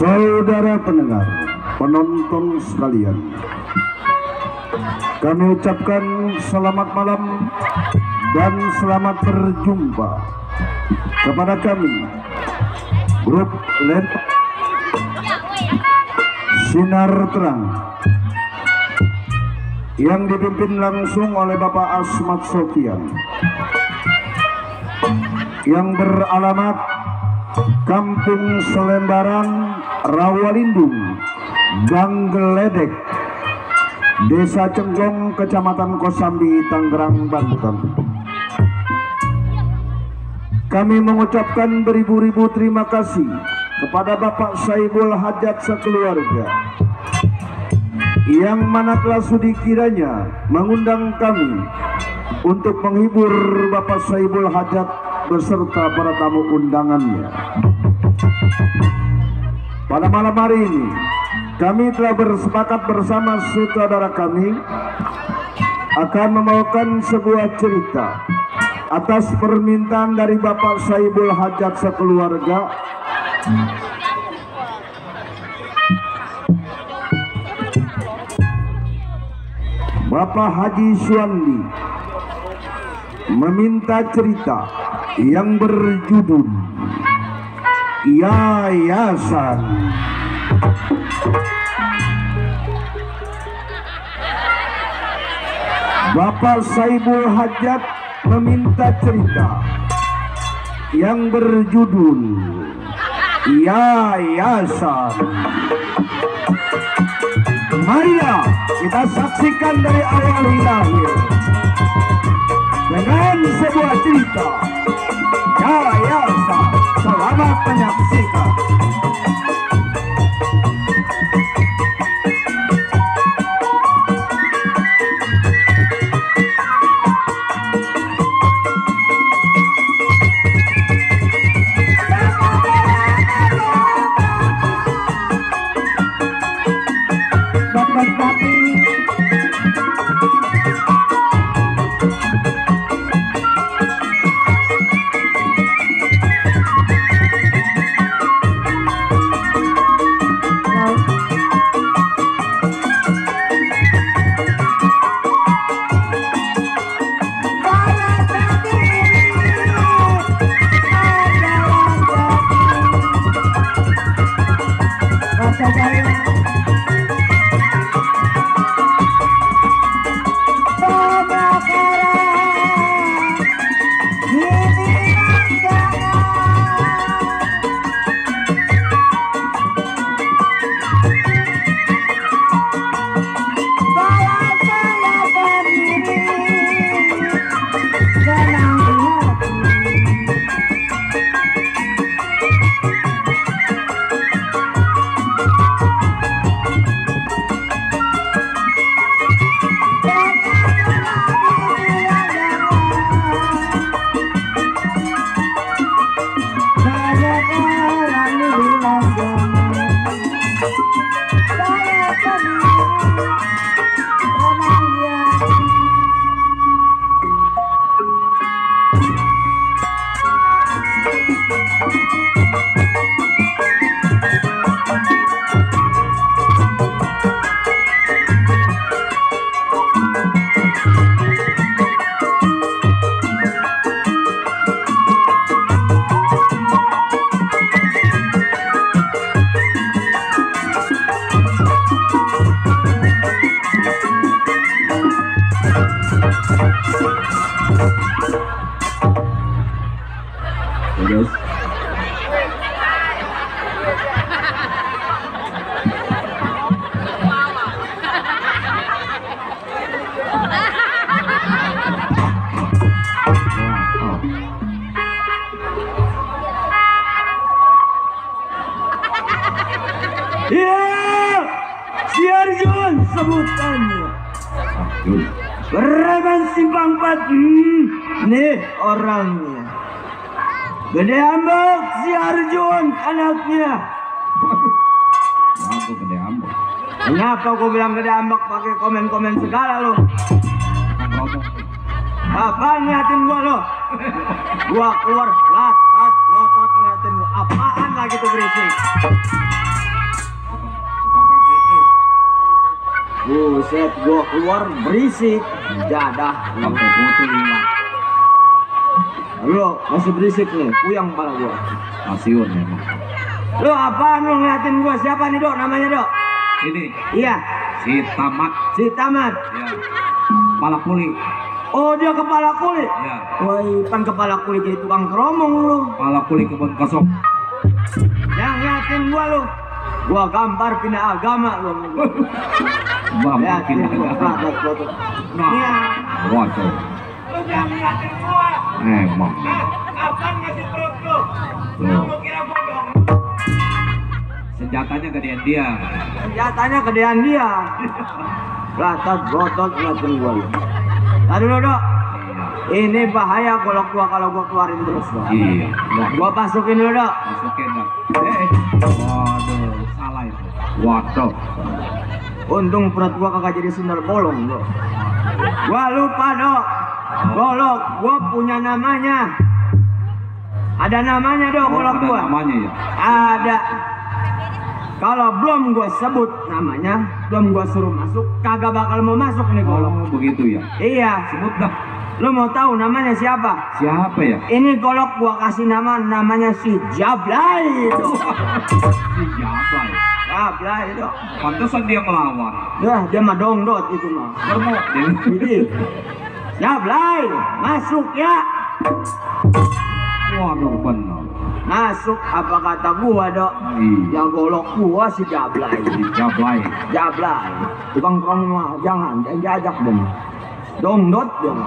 Saudara pendengar, penonton sekalian, kami ucapkan selamat malam dan selamat berjumpa kepada kami grup LED Sinar Terang yang dipimpin langsung oleh Bapak Asmat Sofian, yang beralamat Kampung Selembaran, Rawalindung, Gang Geledek, Desa Cenggong, Kecamatan Kosambi, Tangerang, Banten. Kami mengucapkan beribu-ribu terima kasih kepada Bapak Saibul Hajat sekeluarga, yang mana telah sudi kiranya mengundang kami untuk menghibur Bapak Saibul Hajat beserta para tamu undangannya. Pada malam hari ini kami telah bersepakat bersama saudara kami akan membawakan sebuah cerita atas permintaan dari Bapak Saibul Hajat sekeluarga. Bapak Haji Suwandi meminta cerita yang berjudul Yayasan. Bapak Saibul Hajat meminta cerita yang berjudul Yayasan. Mari kita saksikan dari awal hingga akhir dengan sebuah cerita Yayasan. Selamat menyaksikan. Siarjun sebutannya. Bereban Simpang 4. Nih orangnya. Gede Ambek Siarjun anaknya. Aku Gede Ambek. Kenapa aku bilang Gede Ambek pakai komen-komen segala lo? Apaan ngeliatin gua lo? Gua keluar lotot ngeliatin gua. Apaan lagi tuh berisik? Buset, gua keluar berisik. Jadah. Sampai butuh 5. Lo masih berisik nih, puyang kepala gua. Kasiun memang. Lo apaan lo ngeliatin gua? Siapa nih Dok namanya Dok? Ini Iya, si Tamat. si Tamat. Ya. Kepala kuli. Oh dia kepala kulit. Ya. Woi, pan kepala kulit jadi tukang keromong lu. Kepala kuli kebun kosong. Yang ngeliatin gua lu. Gua gambar pindah agama lu. Wah, Lihat, mungkin lihat, ada. lihat. Nah, Iya. waduh. Lu jangan ngeliatin gua. Emang. Apaan ngasih perut lu? Tuh. Lu kira bodoh. Senjatanya gedean dia. Senjatanya gedean dia. Latat botot ngeliatin gua lu. Tadi dulu Dok. Iya. Ini bahaya kalau gua keluarin terus Dok. Iya. Gua masukin dulu Dok. Masukin dah. Waduh, salah itu. Waduh. Untung perut gua kagak jadi sundal bolong Dok. Gua lupa Dok. Golok gua punya namanya. Ada namanya Dok golok Ada gua. namanya ya. Ada. Kalau belum gua sebut namanya, belum gua suruh masuk, kagak bakal mau masuk nih golok. Oh, begitu ya. Iya. Sebut dah. Lo mau tahu namanya siapa? Siapa ya? Ini golok gua kasih namanya si Jablay Dok. Si Jablay. Jablay Dok. Pantesan dia melawan. Ya, dia mah dongdot itu mah. Bermo. Jadi, Jablay, masuk ya. Waduh, benar. Masuk apa kata gua Dok? Iya. Yang golok gua si Jablay. Si Jablay. Jablay. Tukang keromong mah jangan diajak dong. Dongdot dong.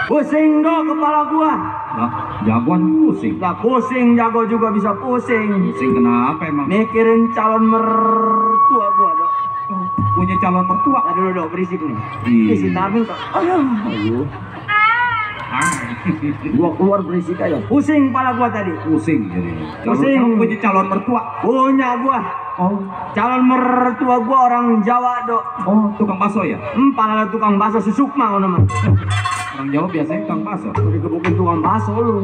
Pusing Dok kepala gua. Lah, jagoan pusing. Lah pusing, jago juga bisa pusing. Pusing kenapa emang? Mikirin calon mertua gua Dok. Punya calon mertua. Tadi dulu Dok berisik nih. Iya. Isi tabung Dok. Aduh. Ah, Gua keluar berisik aja. Pusing kepala gua tadi. pusing jadi. Pusing. Kamu punya calon mertua. Punya gua. Oh, Calon mertua gua orang Jawa Dok. oh, tukang bakso ya? Pala tukang bakso susukma ngono mah. Orang Jawa biasanya tukang bakso. Dikebukin tukang bakso lu.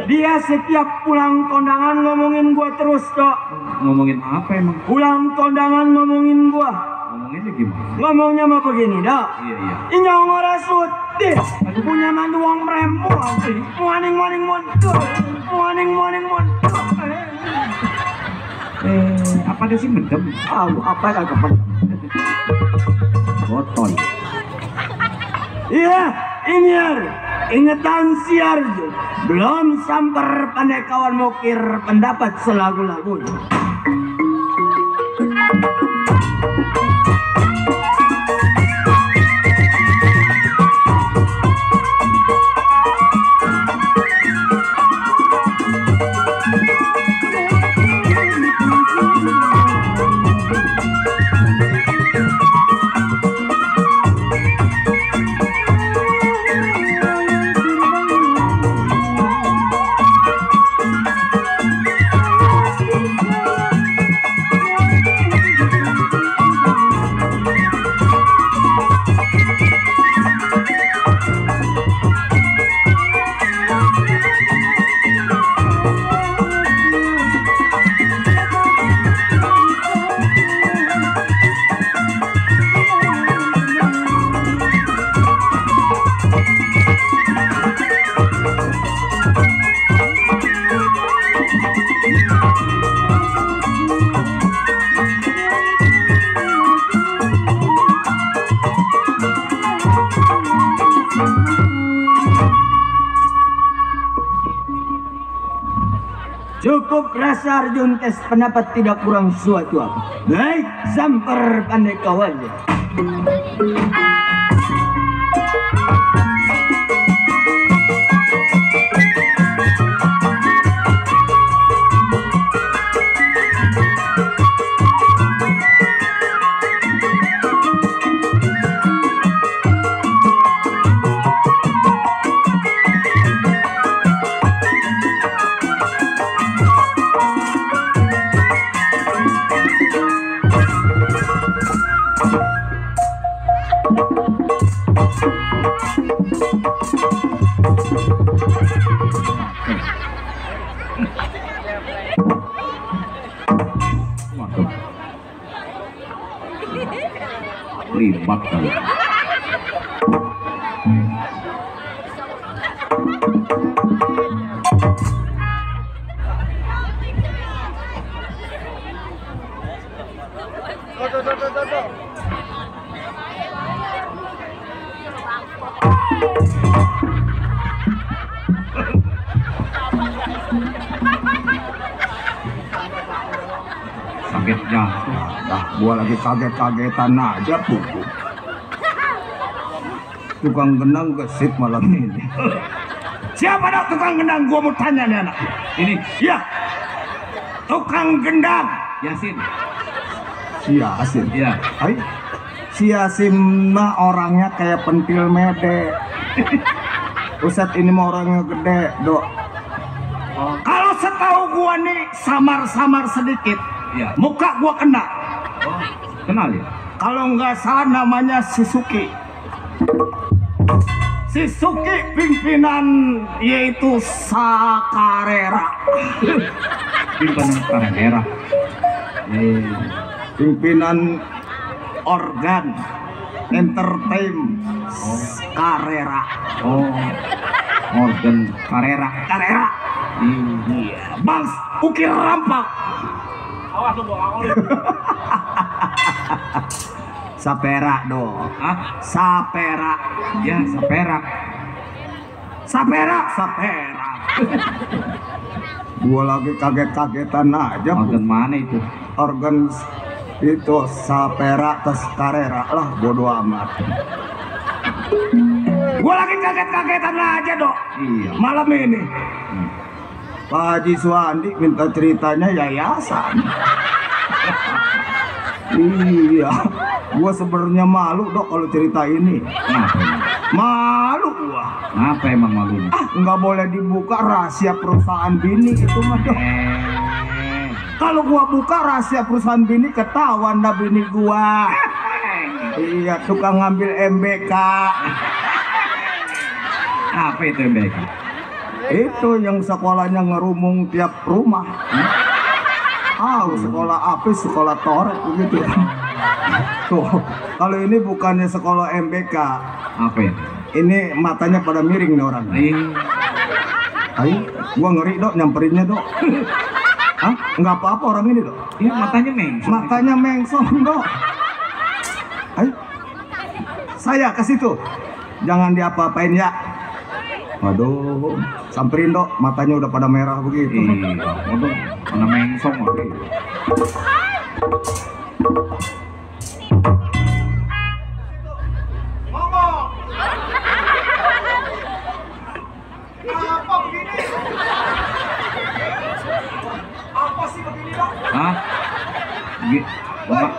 Dia setiap pulang kondangan ngomongin gua terus Dok. Ngomongin apa emang? Pulang kondangan ngomongin gua. Ngomonginnya gimana? Ngomongnya mah begini Dok. Iya, iya. Inyong ora sutih. Punya mantu wong mrempo. Morning mon. Apa dia sih mendem? Apa kagak pernah. Botol. Iya, Inyer. Ingetan siar. Belum samper pandai kawan mukir pendapat selagu-lagu. Cukup rasa Arjun tes pendapat tidak kurang suatu apa. Baik, samper pandai kawannya. Waduh. Ribak kali. Sakit jantung. Nah, gua lagi kaget-kagetan aja pupu. Tukang gendang gesit malam ini. Siapa dah tukang gendang? Gua mau tanya nih anak. Ini Ya, tukang gendang. Yasin. Si Yasin. Iya. Hai, si Yasin mah orangnya kayak pentil mede. Ustad ini mah orangnya gede, dok. Kalau setahu gua nih samar-samar sedikit, Iya. muka gua kena. Oh, kenal ya? Kalau nggak salah namanya Sisuki. Sisuki pimpinan yaitu Sakarera. Pimpinan Karera. Pimpinan organ entertain Karera. Oh, organ Karera. Karera. Iya, Bang Ukir Rampak. Sapera do. Ah, Sapera. ya Sapera. Sapera. Gua lagi kaget-kagetan aja. Organ mana itu? Organ itu Sapera terus Karera lah, bodo amat. Gua lagi kaget-kagetan aja dok. Iya. Malam ini Pak Haji Suwandi minta ceritanya yayasan. Iya, gua sebenarnya malu dok kalau cerita ini. Kenapa? Malu gua. Kenapa emang malunya? Nggak boleh dibuka rahasia perusahaan bini itu mah dok. Kalau gua buka rahasia perusahaan bini ketahuan dah bini gua. Iya, tukang ngambil MBK. Apa itu MBK? Itu yang sekolahnya ngerumung tiap rumah. Sekolah apa? Sekolah toret begitu. Tuh, kalau ini bukannya sekolah MBK. Apa ya? Ini matanya pada miring nih orang. Ayo, gua ngeri dok nyamperinnya dok. Hah? Nggak apa-apa orang ini dok. Iya, matanya mengsong. Matanya mengsong dok. Ayo, saya ke situ. Jangan diapa-apain ya. Waduh, samperin dok. Matanya udah pada merah begitu. Iya, waduh, mana mengsong lagi. Hah? Bapak.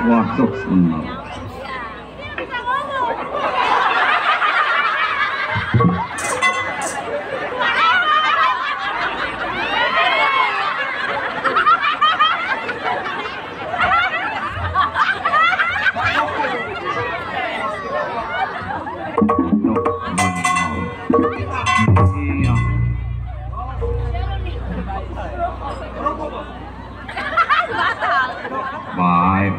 Waduh, benar. Iya. Baik.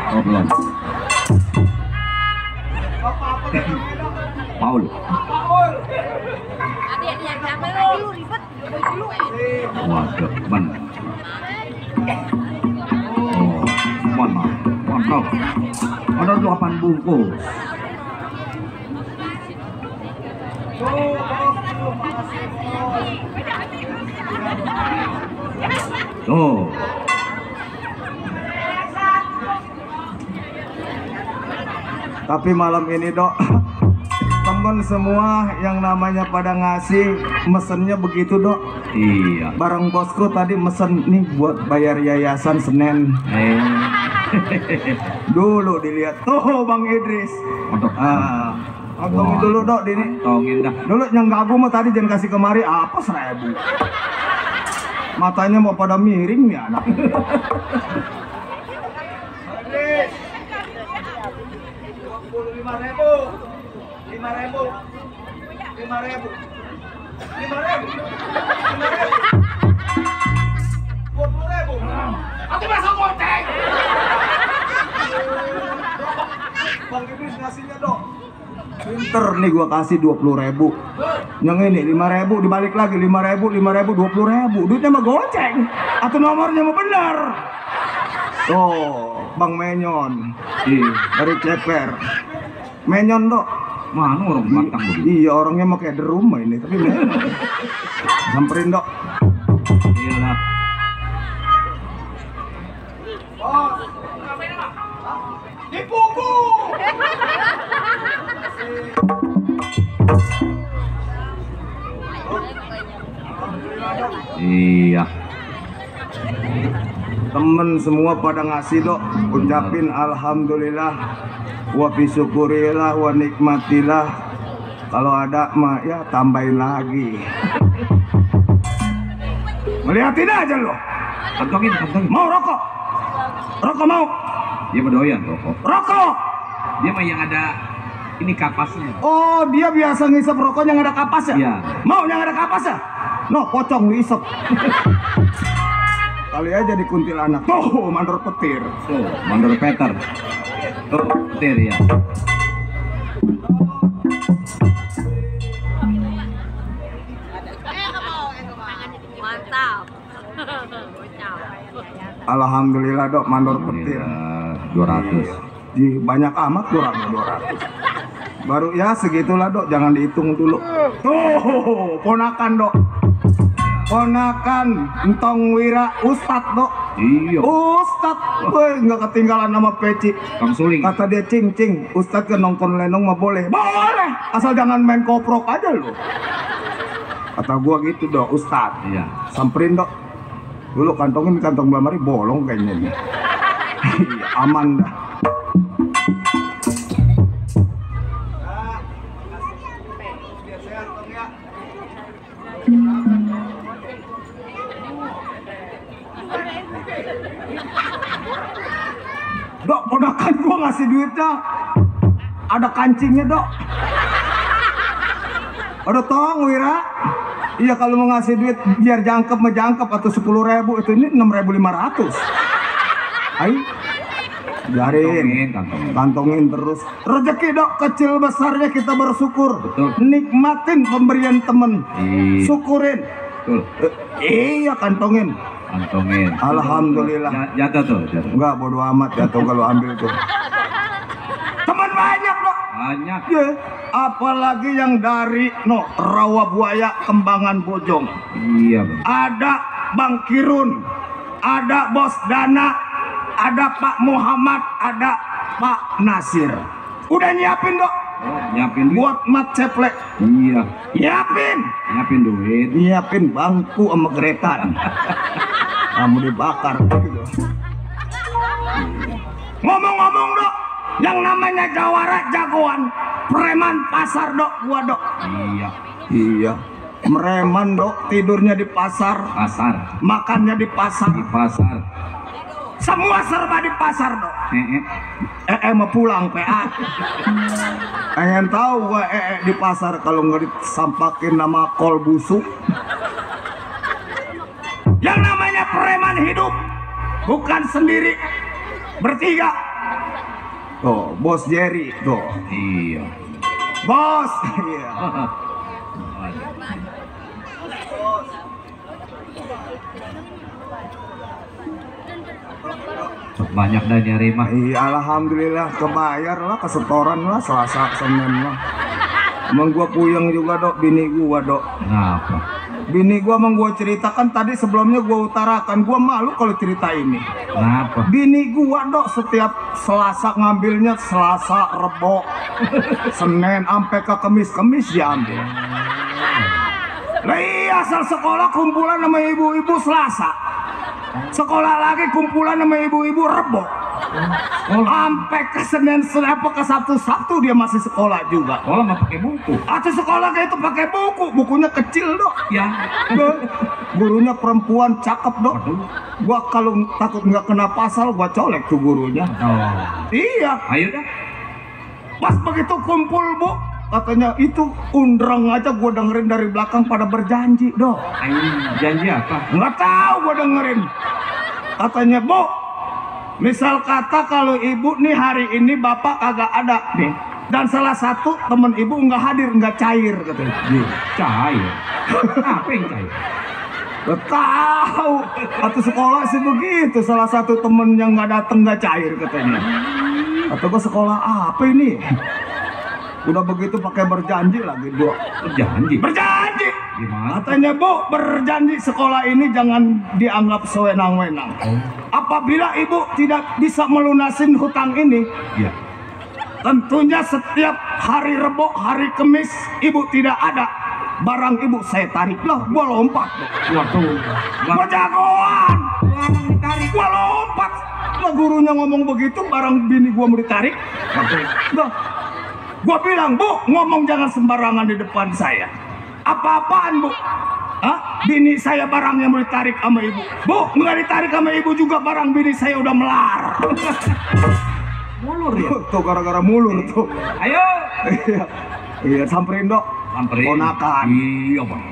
Oh, belum. Paul. Adik-adik, kenapa lu ribet? Waduh, benar. Oh, mana? Mantap. Ada 8 bungkus. Tuh. Tapi malam ini dok, temen semua yang namanya pada ngasih mesennya begitu dok. Iya. Bareng bosku tadi mesen nih buat bayar yayasan Senin. Dulu dilihat tuh Bang Idris. Untuk Antongin dulu dok dini. tongin dah. Dulu yang gagu mah tadi jangan kasih kemari apa 1000. Matanya mau pada miring nih anak. Idris. 5.000. 5.000. 5.000. 20.000. Aku besok goceng. Bang Idris ngasihnya dong. Pinter nih gua kasih 20.000. Yang ini 5.000 dibalik lagi 5.000, 20.000. Duitnya mah goceng. Atau nomornya mah bener. Tuh, Bang Menyon. Dari Ceper. Menyon dok. Mana orang batang begitu? Iya orangnya mau kayak The Room ini tapi Menyon. Samperin dok. Iyalah. Dipuku. Iya. Temen semua pada ngasih dok. Ucapin alhamdulillah wa bisyukurilah wa nikmatilah. Kalau ada mah ya tambahin lagi. Ngeliatin aja lo. Kantongin. Mau rokok? Rokok mau? Dia berdoyan rokok. Rokok. Dia mah yang ada ini kapasnya. Oh dia biasa ngisep rokok yang ada kapasnya? Iya. Mau yang ada kapasnya? No pocong ngisep. Kali aja di kuntilanak. Tuh mandor petir. Tuh, mandor Peter. Tuh, petir ya. Mantap. Alhamdulillah dok mandor petir. 200. Banyak amat kurangnya 200. Baru ya segitulah dok, jangan dihitung dulu. Tuh ponakan dok. Ponakan Entong Wira Ustad dok. Iya. Ustad, gue nggak ketinggalan nama peci. Kang Suling. Kata dia cing, Ustad ke nongkrong lenong mah boleh. Boleh, asal jangan main koprok aja lo. Kata gua gitu dok, Ustad. Iya. Samperin dok. Dulu kantongin kantong belamari bolong kayaknya nih. Aman dah. Dok, ponakan gua ngasih duitnya. Ada kancingnya dok. Ada tong Wira. Iya kalau mau ngasih duit biar jangkep atau 10.000 itu ini 6.500. Ayo. Biarin. Kantongin terus. Rezeki dok kecil besarnya kita bersyukur. Betul. Nikmatin pemberian temen. Iya. Syukurin. Betul. Iya kantongin. Kantongin. Alhamdulillah. Jatuh tuh, jatuh. Enggak bodo amat jatuh kalau ambil tuh. Teman banyak dok. Banyak. Ya, apalagi yang dari Rawa Buaya Kembangan Bojong. Iya, Bang. Ada Bang Kirun, ada Bos Dana, ada Pak Muhammad, ada Pak Nasir. Udah nyiapin dok Oh, nyiapin duit. buat mat ceplek. Iya. Nyiapin Duit. Nyiapin bangku sama geretan. Kamu dibakar gitu. Ngomong-ngomong dok, yang namanya jawara jagoan preman pasar dok, gua dok. Iya. Mereman dok, tidurnya di pasar, makannya di pasar, semua serba di pasar dok. Mau pulang PA. Pengen tahu gua di pasar kalau nggak disampakin nama kol busuk. Yang namanya preman hidup bukan sendiri, bertiga. Tuh, Bos Jerry tuh. Iya. Bos. Iya. Banyak dah nyari mah. Iya, alhamdulillah kebayar lah, kesetoran lah, Selasa Senin lah. Emang gua puyeng juga dok, bini gua dok. Kenapa? Bini gua emang gua ceritakan tadi sebelumnya gua utarakan, gua malu kalau cerita ini. Kenapa? Bini gua dok setiap Selasa ngambilnya Selasa, Rebo, Senin, sampai ke Kemis diambil. Lah iya, asal sekolah kumpulan sama ibu-ibu Selasa, sekolah lagi kumpulan sama ibu-ibu Rebo, sampai ke Senin, apa ke Sabtu dia masih sekolah juga. Oh, nggak pakai buku. Atau sekolah kayak itu pakai buku, bukunya kecil dok. Ya. Gurunya perempuan cakep dok. Gua kalau takut nggak kena pasal, gua colek tuh gurunya. Oh. Iya. Ayo dah. Pas begitu kumpul bu, katanya itu undrang aja gua dengerin dari belakang pada berjanji dok. Ayo, janji apa? Nggak tahu gua dengerin. Katanya bu, misal kata kalau ibu nih hari ini bapak kagak ada nih, dan salah satu temen ibu nggak hadir, nggak cair katanya. Cair. Apa yang cair? Nggak tahu. Atau sekolah sih begitu, salah satu temen yang nggak datang nggak cair katanya. Atau gua sekolah apa ini? Udah begitu pakai berjanji lagi dua. Berjanji. Berjanji. Gimana? Katanya bu, berjanji sekolah ini jangan dianggap sewenang-wenang. Apabila ibu tidak bisa melunasin hutang ini, Iya. tentunya setiap hari Rebo, hari Kemis ibu tidak ada, barang ibu saya tarik lah, gua lompat. Waduh. Gua jagoan, Barang ditarik. gua lompat. Lah gurunya ngomong begitu, barang bini gua mau ditarik. Dah. Gua bilang, bu, ngomong jangan sembarangan di depan saya. Apa-apaan bu? Hah? Bini saya barang yang mau ditarik sama ibu. Bu, nggak ditarik sama ibu juga, barang bini saya udah melar. Mulur ya. Tuh gara-gara mulur tuh. Ayo. Iya, iya samperin dok. Samperin. Ponakan. Iya bang.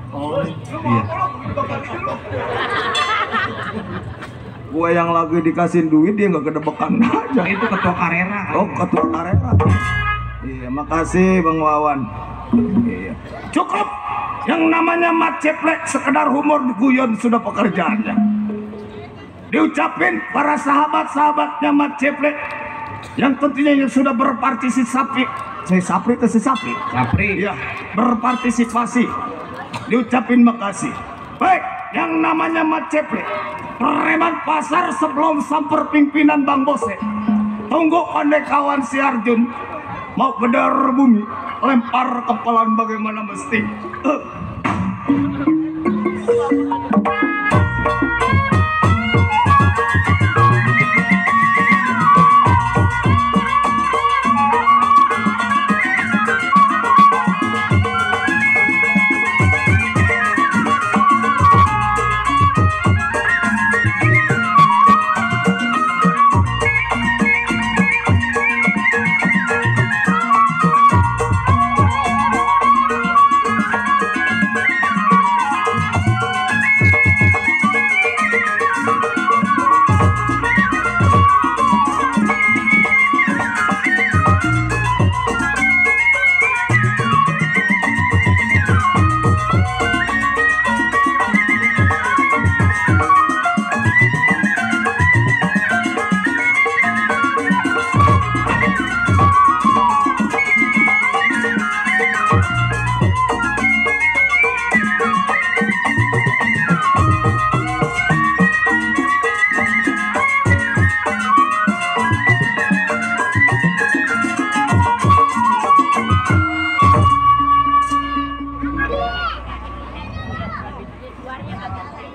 Oh, Iya. Gue yang lagi dikasih duit dia nggak kedebekan aja. Itu ketua karera. Oh, ketua karera. Iya, makasih Bang Wawan. Iya. Cukup. Yang namanya mat ceplek sekedar humor guyon sudah pekerjaannya. Diucapin para sahabat-sahabatnya mat ceplek yang tentunya yang sudah berpartisipasi. Sapri. Sapri. Iya, berpartisipasi. Diucapin makasih. Baik, yang namanya mat ceplek, preman pasar sebelum samper pimpinan Bang Bose. Tunggu pandai kawan si Arjun mau bedar bumi, lempar kepalan bagaimana mesti.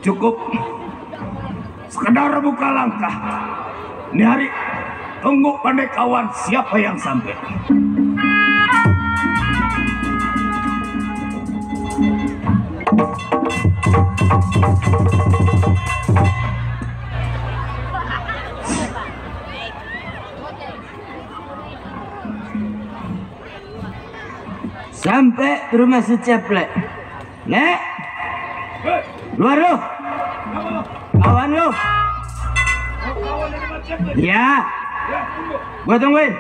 Cukup sekedar buka langkah. Ini hari tunggu pandai kawan siapa yang sampai. Sampai rumah si ceplek. Nek, luar lu. Awan lu. Iya. Gua tungguin.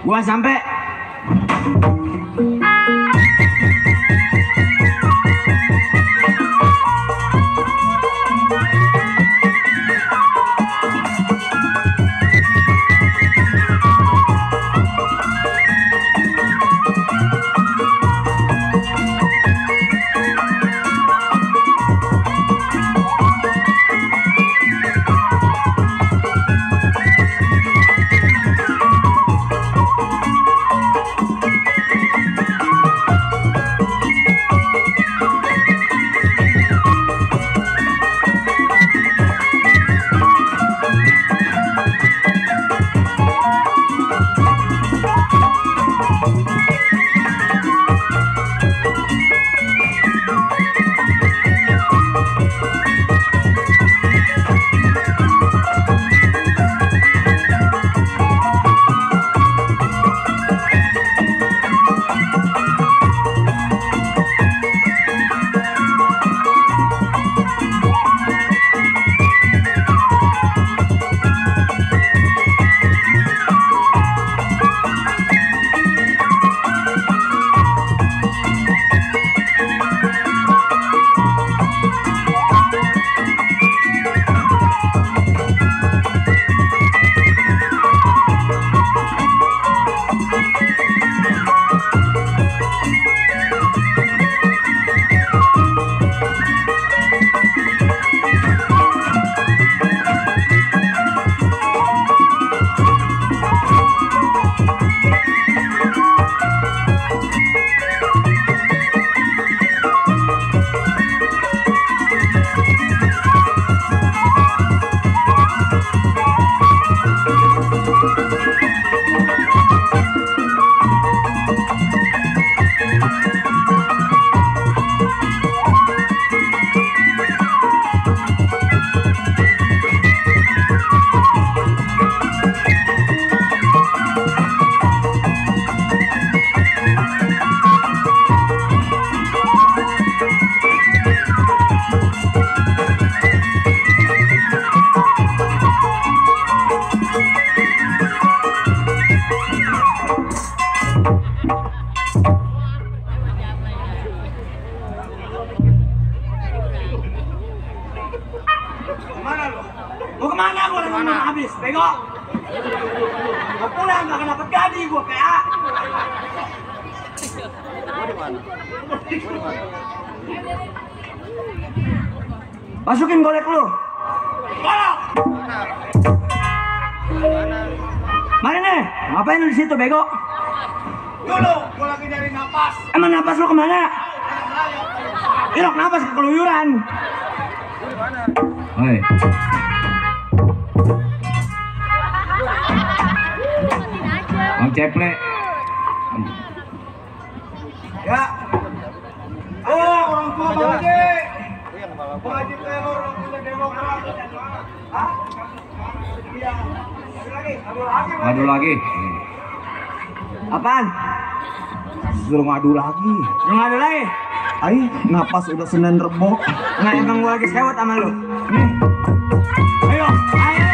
Gua sampai. Kemana gua lama habis, bego. Gua pulang gak dapet gaji gua kayak. Masukin golek lu. Golok. Mari nih, ngapain lu di situ, bego? Dulu, gua lagi nyari napas. Emang napas lu kemana? Irok napas keluyuran. Oi. Bang Ceple. Ya. Oh, orang tua Bang Haji. Bang Haji teror, orang tua Demokrat. Hah? Iya. Ngadu lagi. Apaan? Suruh ngadu lagi. Lu ngadu lagi? Ai, napas udah Senin Rebo. Nggak, emang gua lagi sewot sama lu. Nih. Ayo, ayo.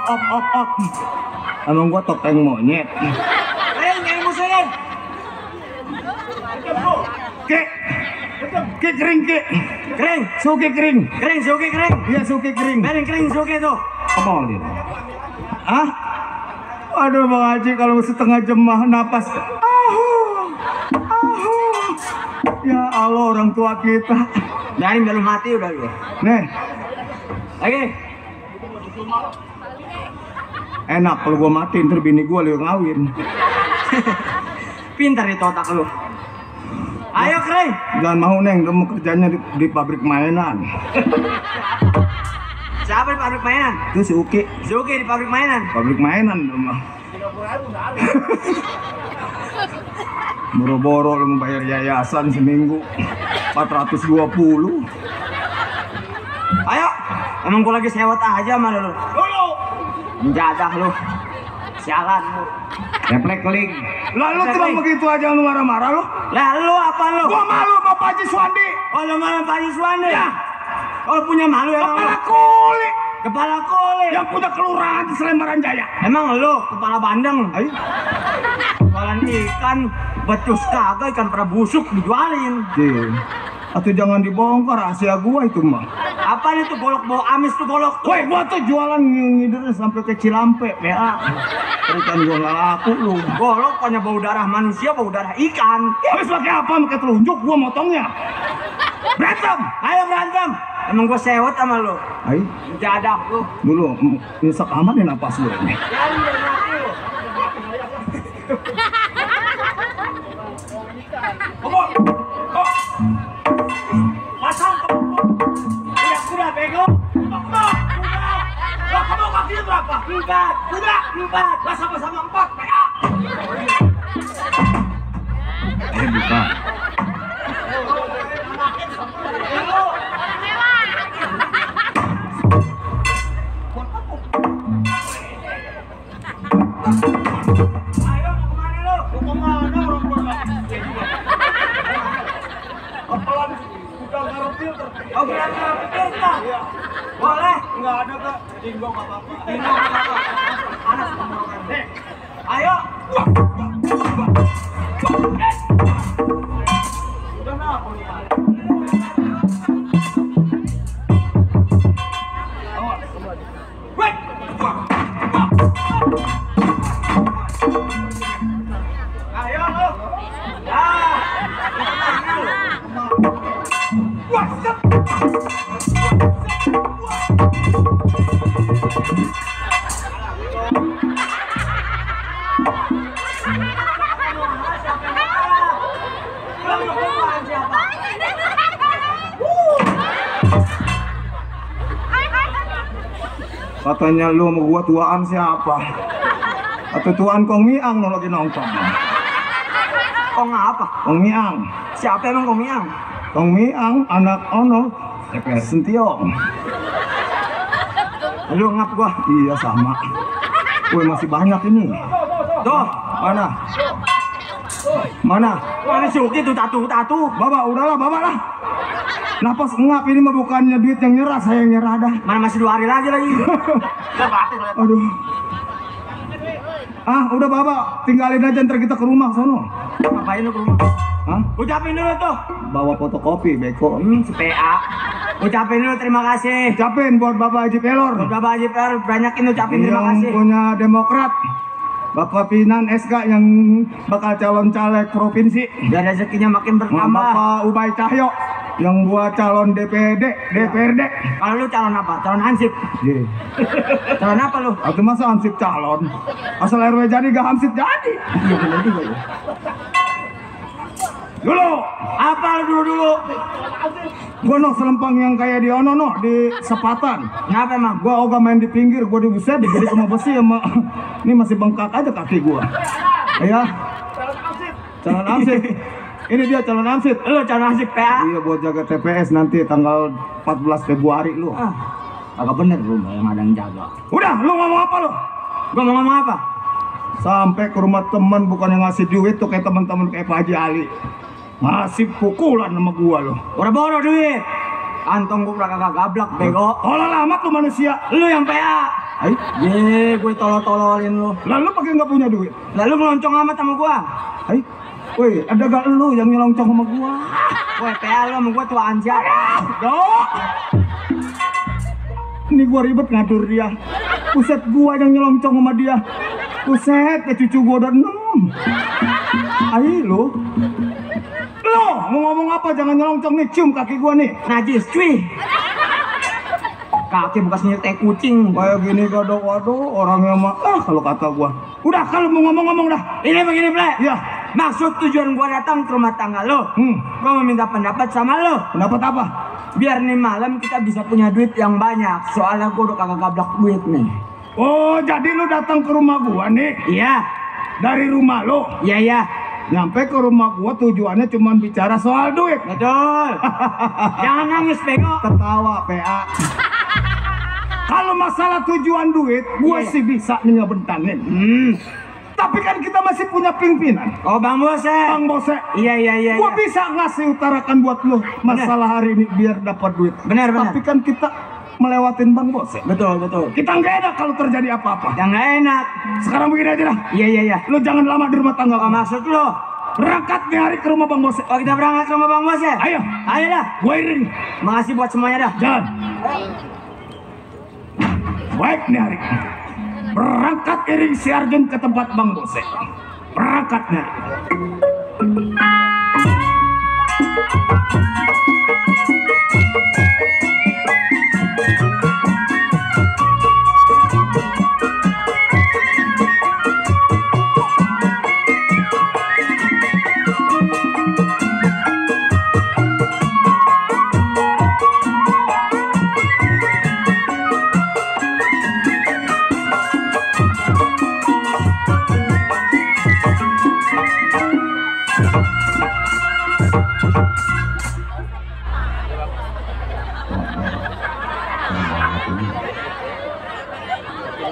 op. Emang gua topeng monyet. Kering, yang musuhin. Ke kering ke. Kering, Suki kering. kering, suki kering. Iya suki kering. Kering, suki tuh. Apa dia? Hah? Aduh Bang Haji kalau setengah jemah napas. Ya Allah orang tua kita. Dari belum mati udah lu. Nih, Lagi. enak kalau gua mati ntar bini gua lu ngawin. Pintar itu otak lu. Ayo kering. Jangan mau Neng, kamu kerjanya di pabrik mainan. Siapa di pabrik mainan? Itu si Uki, Suki di pabrik mainan. pabrik mainan rumah. Boro-boro lu mau bayar yayasan seminggu 420. Ayo. Emang gua lagi sewot aja sama lu. Menjadah lu. Sialan lu. Replek keling. Lalu cuma begitu aja lu marah-marah lu. Lah lu apa lu? Gua malu sama Pak Haji Suwandi. Oh lu malah Pak Haji Suwandi? Ya. Kalau punya malu ya Kepala kulit Kepala kulit. yang punya kelurahan di Selembaran Jaya. Emang lu kepala bandeng? Ayo. Jualan ikan, betus kagak ikan pernah busuk dijualin. Atau jangan dibongkar rahasia gua itu mah. Apa itu golok bawa amis tuh golok tuh? Woi, gua tuh jualan ngider sampai ke Cilampe, PA. Ikan gua nggak laku lu. Golok punya bau darah manusia, bau darah ikan. Habis pakai apa? Pakai telunjuk gua motongnya. Berantem. Ayo berantem. Emang gua sewot sama lu. Ayo, Jadah lu. dulu nyesek amat nih napas lu ini. Pasang kuda bego. Kamu kakinya berapa? 4. Kuda 4. Lah sama-sama 4 PA. Buka. Ayo mau kemana lu? Mau kemana orang tua? Apalan udah ngarep filter. Oh berarti kita? Boleh? Nggak ada kak. Jinggong apa-apa. Panas tenggorokan. Ayo. Udah nah. Wait. Ayo lu. Katanya lu sama gua tuaan siapa? Atau tuaan Kong Miang lo lagi nongkrong? Kong apa? Kong Miang. Siapa emang Kong Miang? Kong Miang anak ono Sentiong. Lu ngap gua. Iya sama. Woi masih banyak ini. Tuh. Mana? Mana? Mana Suki tuh tatu. Bapak udahlah bapak lah. Napas ngap ini mah bukannya duit yang nyerah, saya yang nyerah dah. Mana masih 2 hari lagi. Aduh. Ah udah bapak tinggalin aja ntar kita ke rumah sono. Ngapain lu ke rumah? Hah? Ucapin dulu tuh. Bawa fotokopi beko. Si PA. Ucapin dulu terima kasih. Ucapin buat Bapak Haji Pelor. Buat Bapak Haji Per, banyakin ucapin terima Yang kasih. punya Demokrat. Bapak Pinan SK yang bakal calon caleg provinsi. Biar rezekinya makin bertambah. Bapak Ubay Cahyo yang buat calon DPD, DPRD. Kalau lu calon apa? Calon hansip. Iya. Calon apa lu? Atau masa hansip calon? Asal RW jadi gak hansip jadi. Iya benar juga ya. Dulu, Apa lu dulu? gua no selempang yang kayak di ono no di Sepatan. Kenapa emang? Gua ogah main di pinggir, gua di buset digede sama besi sama ini masih bengkak aja kaki gua. Ya. Calon hansip. Ini dia calon hansip. Lu calon hansip PA. Iya buat jaga TPS nanti tanggal 14 Februari lu. Agak bener lu yang ada yang jaga. Udah, lu ngomong apa lu? Gua mau ngomong apa? Sampai ke rumah teman bukan yang ngasih duit tuh kayak teman-teman kayak Pak Haji Ali. Ngasih pukulan sama gua lo. Udah boros duit. Kantong gua udah kagak gablak bego. Kalau lama tuh manusia. Lu yang PA. Hai, Ye, gue tolol-tololin lu. lalu pakai nggak punya duit. Lalu ngeloncong amat sama gua. Hai, woi, ada gak lu yang nyelongcong sama gua? Woi, PA lu sama gua tuh anjir. Dok. Ini gua ribet ngatur dia. Buset, gua yang nyelongcong sama dia. Buset, ya cucu gua udah 6. Ayo lu. Lo mau ngomong apa? Jangan nyelongcong nih, cium kaki gua nih. Najis, cuy. Kaki bekas nyertai kucing. Kayak gini gadok, waduh, orangnya mah kalau kata gua. Udah, kalau mau ngomong-ngomong dah. Ini begini, Ple. Iya. Maksud tujuan gua datang ke rumah tangga lo. Gua mau minta pendapat sama lo. Pendapat apa? Biar nih malam kita bisa punya duit yang banyak. Soalnya gua udah kagak gablak duit nih. Oh, jadi lu datang ke rumah gua nih Iya, dari rumah lo. iya, iya. Nyampe ke rumah gua tujuannya cuma bicara soal duit. Betul. Jangan nangis, bego. Ketawa, PA. Kalau masalah tujuan duit, gua Iya. sih bisa nih ngebentangin. Tapi kan kita masih punya pimpinan. Oh, Bang Bose. Bang Bose, Iya, iya, iya. gua Iya. bisa ngasih utarakan buat lo masalah hari ini biar dapat duit. Benar, benar. Tapi kan kita melewatin Bang Bose. Betul, betul. Kita nggak enak kalau terjadi apa-apa. Yang nggak enak. Sekarang begini aja dah. Iya, iya, iya. Lo jangan lama di rumah tangga. Oh, maksud lo? Berangkat nih hari ke rumah Bang Bose. Oh, kita berangkat ke rumah Bang Bose. Ayo, Ayo dah. gue iring. Makasih buat semuanya dah. Jalan. Baik nih hari. Berangkat iring si Arjun ke tempat Bang Bose. Berangkat nih hari.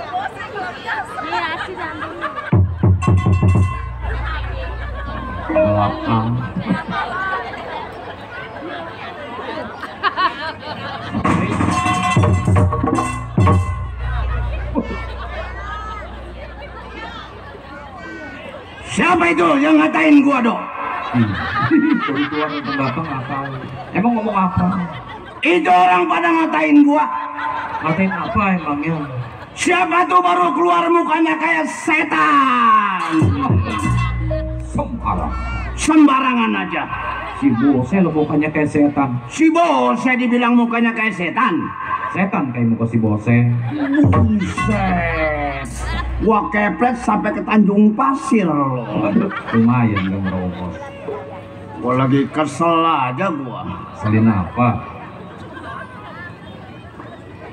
Ini nasi sambung. Belakang. Siapa itu yang ngatain gua, Dok? Keluar ke belakang ngapain? Emang ngomong apa? Itu orang pada ngatain gua. Ngatain apa emangnya? Siapa tuh baru keluar mukanya kayak setan. Sembarang. Sembarangan aja. Si Bose lo mukanya kayak setan. Si Bose dibilang mukanya kayak setan. Setan kayak muka si Bose. Buset. Gua keplet sampai ke Tanjung Pasir loh. Lumayan gak merobos. Gua lagi kesel aja gua. Selin apa?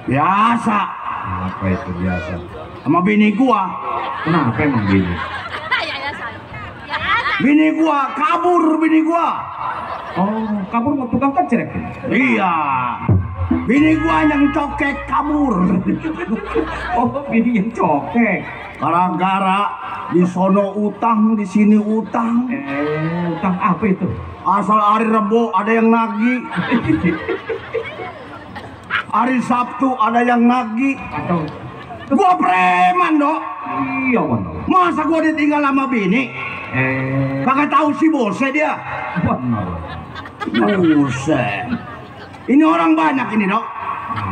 Biasa. Apa itu biasa? Sama bini gua. Kenapa emang gini? Ya, ya, say. Ya, ya. Bini gua kabur, bini gua. Oh, kabur mau tukang kecrek. Iya. Bini gua yang cokek kabur. Oh, bini yang cokek. Gara-gara di sono utang, di sini utang. Utang apa itu? Asal hari Rebo ada yang nagih. Hari Sabtu ada yang nagih. Atau Gua preman, Dok. iya benar. Masa gua ditinggal sama bini? Kagak tahu si Bose dia. Benar. Buset. Ini orang banyak ini, Dok.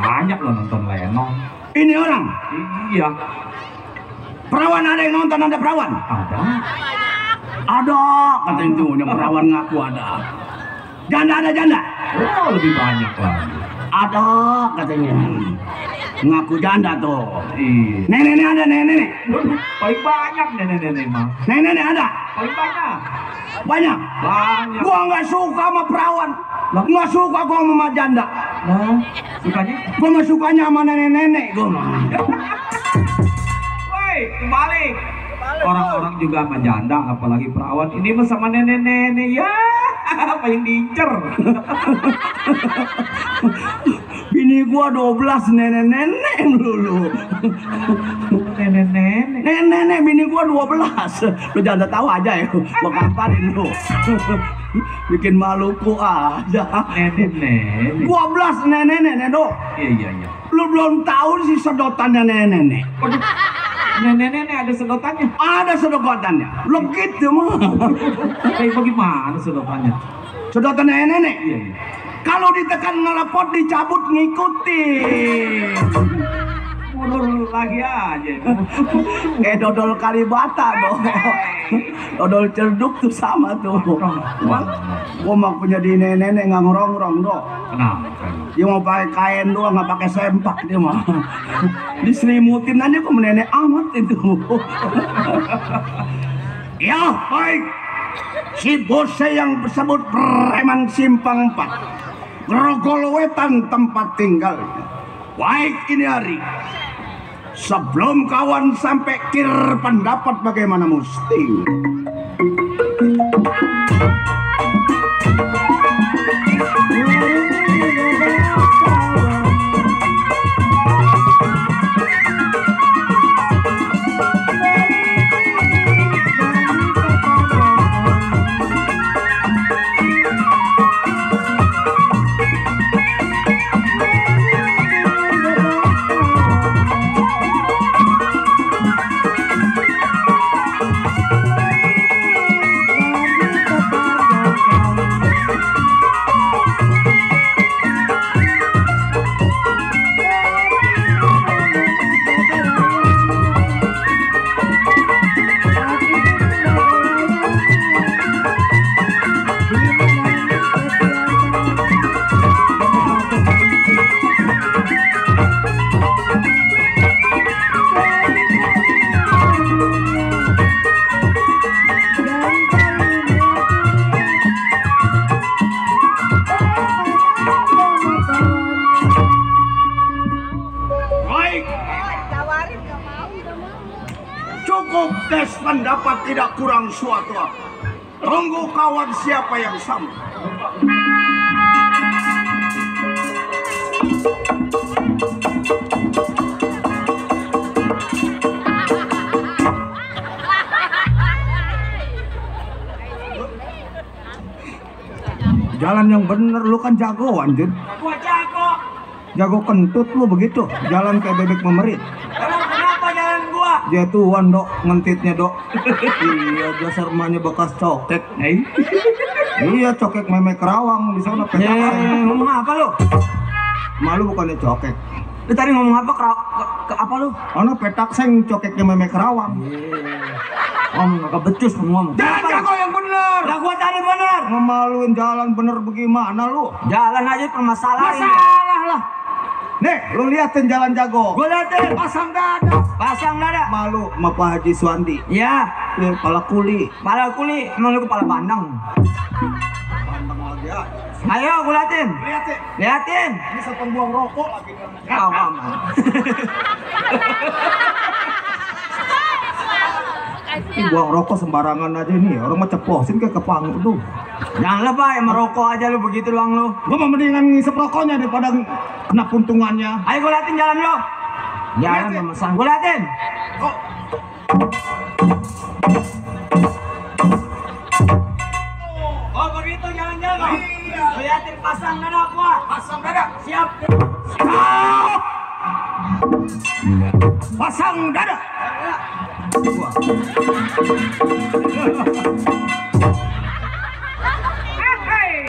Banyak lo nonton Lenong. Ini orang. Iya. Perawan ada yang nonton, ada perawan. Ada. Ada, katanya tuh, yang perawan ngaku ada. Janda ada janda. Oh, lebih banyak lagi. Ada, katanya. Ngaku janda tuh. Iya. Nenek ada, nenek. Paling banyak nenek-nenek mah. Nenek ada. Paling banyak. Banyak. Banyak. Gua nggak suka sama perawan. Nggak suka gua sama janda. Nah, sukanya? Gua mah sukanya sama nenek-nenek gua mah. Woi, kembali. Orang-orang juga sama janda, apalagi perawan. Ini mah sama nenek-nenek ya. Apa yang diincer? Bini gua 12 nenek-nenek lulu. Nenek-nenek. Nenek bini gua 12. Lu jangan tahu aja ya. Gua kamparin lu. Bikin maluku aja. Nenek-nenek. 12 nenek-nenek, Dok. Iya, iya, iya. Lu belum tahu sih sedotannya nenek-nenek. Nenek-nenek ada sedotannya. Ada sedotannya. Legit ya mah. Kayak bagaimana sedotannya? Sedotan nenek-nenek. Iya. Kalau ditekan ngelepot dicabut ngikutin. Mundur lagi aja. Dodol Kalibata dong. Dodol cerduk tuh sama tuh. Gua mah punya di nenek-nenek nggak ngerongrong dong. Kenapa? Dia mau pakai kain doang nggak pakai sempak dia mah. Diselimutin aja kok nenek amat itu. Ya baik. Si bose yang disebut preman Simpang 4 Grogol Wetan tempat tinggal. Baik ini hari. Sebelum kawan sampai kir pendapat bagaimana mesti. Cukup tes pendapat tidak kurang suatu apa. Tunggu kawan siapa yang sama. Jalan yang bener, lu kan jagoan, Jun. Gua jago. Jago kentut lu begitu, jalan kayak bebek memerit. Emang kenapa jalan gua? Jatuhan dok, ngentitnya dok. Iya, dasar emaknya bekas cokek. Iya, cokek memek Kerawang di sana petak. Ngomong apa lu? Malu bukannya cokek. Lu tadi ngomong apa ke apa lu? Ono petak seng cokeknya memek Kerawang. Gak becus ngomong. Jangan jago yang bener. Lah gua tadi bener. Ngemaluin jalan bener bagaimana lu? Jalan aja permasalahan. Masalah lah. Nih, lu liatin jalan jago. Gua liatin. Pasang dada. Pasang dada. Malu sama Pak Haji Suwandi. Ya. Ini kepala kuli. Kepala kuli. Emang lu kepala bandeng. Pandang lagi ya. Ayo gua liatin. Liatin. Liatin. Ini saya pembuang rokok lagi. Kau aman. Buang rokok sembarangan aja nih. Orang mah ceplosin kayak kepang tuh. Jangan lebay, merokok aja lu begitu doang lu. Gua mah mendingan ngisep rokoknya daripada kena puntungannya. Ayo gua liatin jalan lu. Jalan Liatin. memesan. Gua liatin. Oh. Oh begitu jalan-jalan. Iya. Liatin pasang dada gua. Pasang dada. Siap. Siap. Pasang dada.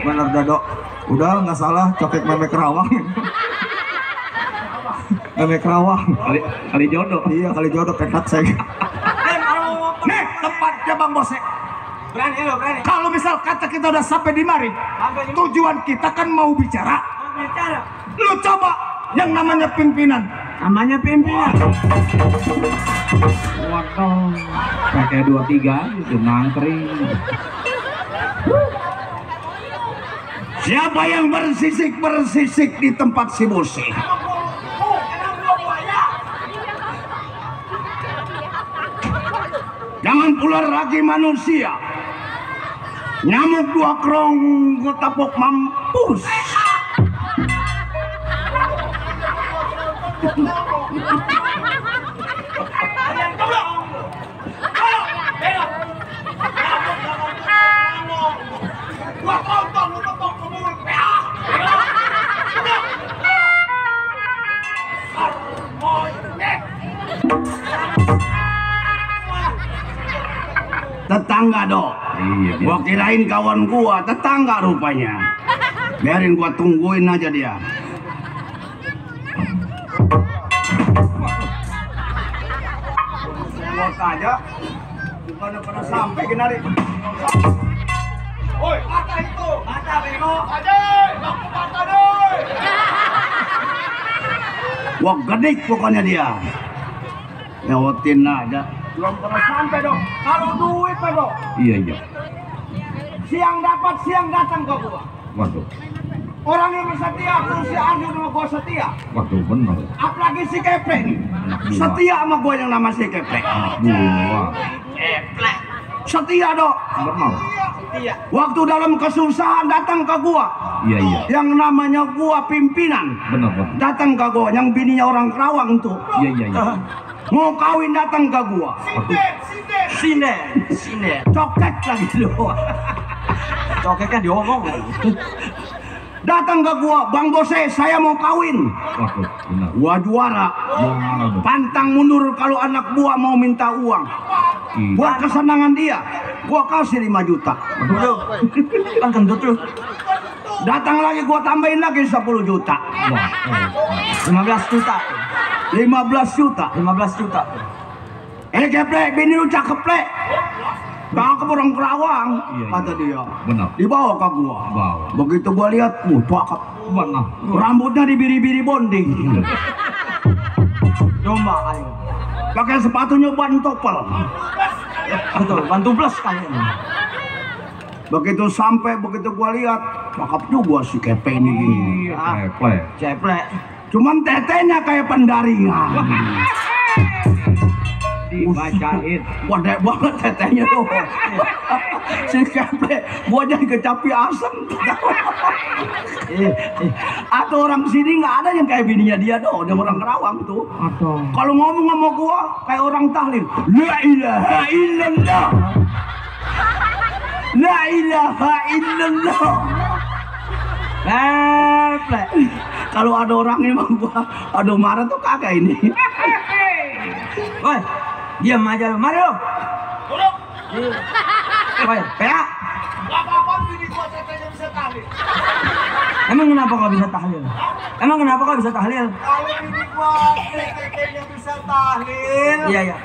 Bener Dado. Udah nggak salah cokek memek Kerawang. Memek Kerawang. Kali jodoh. Iya kali jodoh petak saya. Nih tempatnya Bang Bose. Berani lu, berani. Kalau misal kata kita udah sampai di mari, tujuan kita kan mau bicara. Mau bicara. Lu coba yang namanya pimpinan. Namanya pimpinan. Waduh, pakai 23 gitu nangkring. Siapa yang bersisik di tempat si Bose? Jangan pular lagi manusia. Nyamuk 2 krong gue tapok mampus. tetangga dok. Iya, Gua kirain kawan gua, tetangga rupanya. Biarin gua tungguin aja dia. Lewat aja. Bukan pernah sampai kenari. Woi, mata itu. Mata bego. Aja, aku mata doi. Wah gedik pokoknya dia. Lewatin aja. Belum pernah sampai dong. Kalau duit Pak dong. Iya. Siang dapat, siang datang ke gua. Waduh. Orang yang setia, terus si Ardi sama gua setia. Waduh bener. Apalagi si Kepe nih. Setia sama gua yang nama si Keplek. Wah. Setia dok. Bener. Waktu dalam kesusahan datang ke gua. Iya. Yang namanya gua pimpinan. Bener. Datang ke gua, yang bininya orang Kerawang tuh. Iya. Mau kawin datang ke gua. Sine. Coket lagi lu. Cokeknya diomong. Datang ke gua, Bang Bose, saya mau kawin. Waduh bener. Gua juara. Pantang mundur kalau anak gua mau minta uang. Iya. Buat kesenangan dia, gua kasih 5 juta. Aduh, kan kentut lu. Datang lagi gua tambahin lagi 10 juta. Wah. 15 juta. 15 juta. 15 juta. Keplek, bini lu cakep plek. Cakep orang Kerawang, Iya. kata dia. Bener. Dibawa ke gua. Bawa. Begitu gua lihat, cakep. Bener. Rambutnya dibiri-biri bonding. Domba kali. Pakai sepatunya ban topel. Betul, bantu plus kali ini. Begitu sampai, begitu gua lihat, cakep juga si Kepe ini gini. Iya. Plek. Ceplek. Cuman tetenya kayak pendaringan. Dibacain. Gede banget tetenya tuh. Si Kepe, gua jadi kecapi asem. Atau orang sini nggak ada yang kayak bininya dia doh, dia orang Kerawang tuh. Kalau ngomong sama gua kayak orang tahlil, la ilaha illallah, la ilaha illallah. Ceplek. Kalau ada orang emang gua, aduh marah tuh kagak ini. Woi, diam aja lu. Mari lu. Woi, PA. Apa-apa bini gua tetenya bisa tahlil. Emang kenapa kau bisa tahlil? Emang kenapa kau bisa tahlil? Kalau bini gua tetenya bisa tahlil. Iya.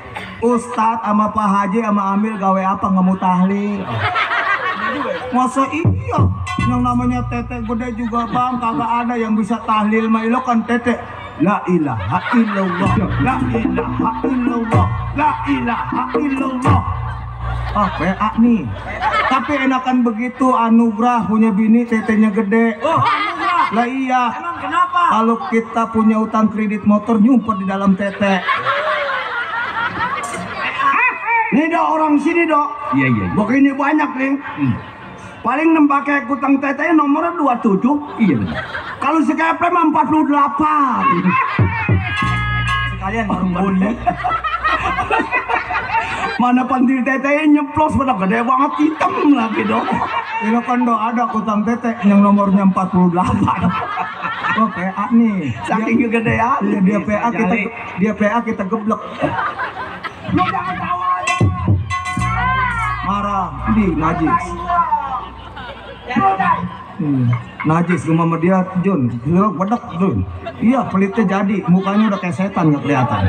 Ustadz sama Pak Haji sama Amil gawe apa nggak mau tahlil? Masa iya? Yang namanya tete gede juga bang, kagak ada yang bisa tahlil mah ilo kan tete. La ilaha illallah, la ilaha illallah, la ilaha illallah. Ah, PA nih. Tapi enakan begitu anugerah punya bini tetenya gede. Oh, anugerah. Lah iya. Emang kenapa? Kalau kita punya utang kredit motor nyumpet di dalam tete. Nih dok, orang sini dok. Iya. Begini banyak nih. Paling pakai kutang tetenya nomornya 27. Iya bener. Kalau si Kepe mah 48. Sekalian warung boli. Mana pandil tetenya nyeplos pada gede banget, hitam lagi dok. Ini kan do ada kutang tete yang nomornya 48. Oh PA nih. Saking kegedean. Dia PA kita geblek. Lu jangan tawa aja. Marah di najis. Najis rumah sama dia Jun. Dia bedek Jun. Iya pelitnya jadi, mukanya udah kayak setan nggak kelihatan.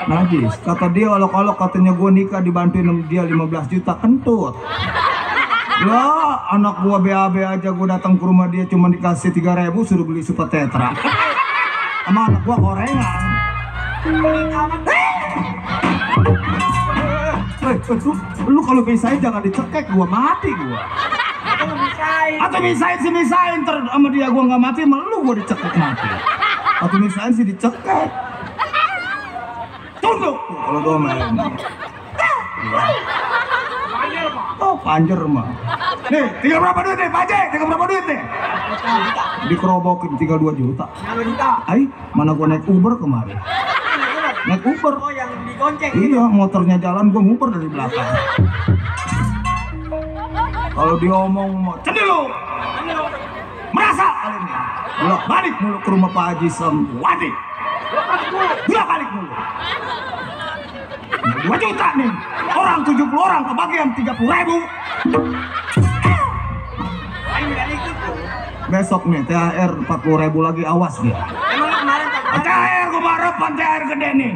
Najis. Kata dia olok-olok katanya gua nikah dibantuin sama dia 15 juta kentut. Ya anak gua BAB aja gua datang ke rumah dia cuma dikasih 3.000 suruh beli super tetra. Sama anak gua gorengan. Lu kalau misain jangan dicekek, gua mati gua. Atau misain sih misain ter sama dia gua nggak mati, malah lu gua dicekek mati. Atau misain sih dicekek. Tunduk kalau gua main. Oh panjer mah. Nih, tinggal berapa duit nih, Pak Haji? Tinggal berapa duit nih? Dikerobokin tinggal 2 juta. Ay, mana gua naik Uber kemarin. Naik Uber. Oh, yang digonceng. Iya, motornya jalan gua nguper dari belakang. Kalau dia ngomong mau cenderung merasa kali ini bolak balik mulu ke rumah Pak Haji Semwadi. Bolak balik mulu. 2 juta nih. orang 70 orang kebagian 30.000. Besok nih THR 40.000 lagi, awas dia. Emang lu kemarin THR gua harapan THR gede nih.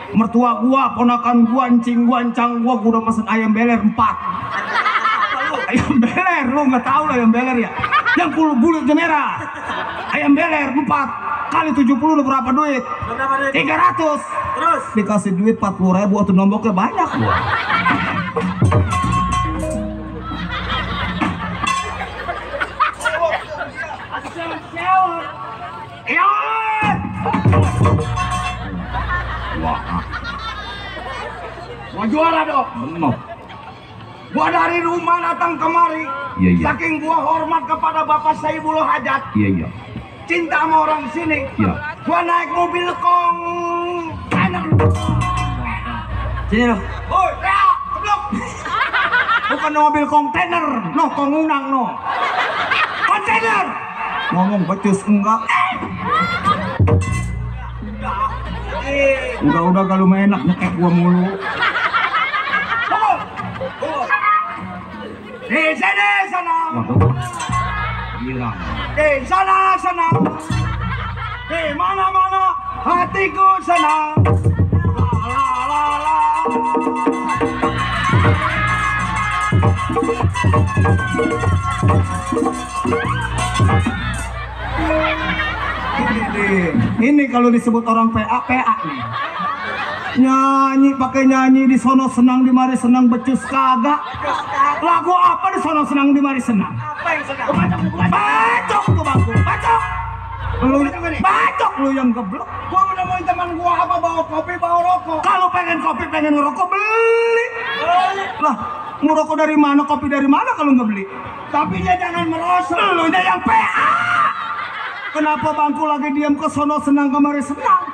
Mertua gua, ponakan gua, encing gua, encang gua udah pesen ayam beler 4. Ayam beler, lu nggak tahu lah ayam beler ya? Yang kulitnya merah. Ayam beler 4 kali 70 udah berapa duit? 300. terus Dikasih duit 40.000 atau nomboknya banyak gua. Wah, Mau juara dong. benar. Gua dari rumah datang kemari. Iya, iya. Saking gua hormat kepada Bapak Saiful Hajat, Iya. cinta sama orang sini. Iya. Gua naik mobil kontainer. sini lo. Woi, ya, keblok. Bukan mobil kontainer, no kongunang no. Kontainer. Ngomong becus enggak? Udah kalau main enak nyekek gua mulu. Di sini sana, Waduh. Gila. di sana sana, di mana-mana hatiku senang. La la la la. Ini kalau disebut orang PA nih. Nyanyi pakai nyanyi di sono senang di mari senang, becus kagak. Lagu apa di sono senang di mari senang? Apa yang senang? Bacok tuh bangku, bacok. Bacok lu yang geblok. Gua menemuin teman gua apa bawa kopi bawa rokok. Kalau pengen kopi pengen ngerokok beli. Lah, ngerokok dari mana, kopi dari mana kalau nggak beli? Tapi dia jangan merosot. Lu nya yang PA. Kenapa bangku lagi diam ke sono senang kemari senang?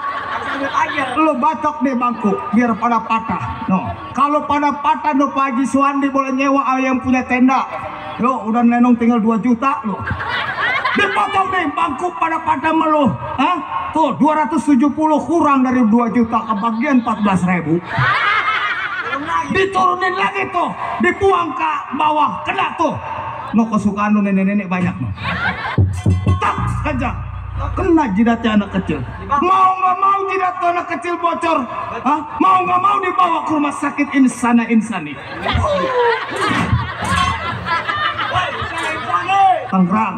Lu batok deh bangku biar pada patah. No, kalau pada patah no Pak Haji Suwandi boleh nyewa yang punya tenda. Lo udah nenong tinggal 2 juta lo. Dipotong deh bangku pada patah meluh. Hah? Tuh 270 kurang dari 2 juta kebagian 14.000. Diturunin lagi tuh, dibuang ke bawah, kena tuh. No kesukaan lu nenek-nenek banyak no. Tak aja. Kena jidatnya anak kecil. Mau nggak mau jidat tuh anak kecil bocor. Hah? Mau nggak mau dibawa ke rumah sakit insani. Tangerang.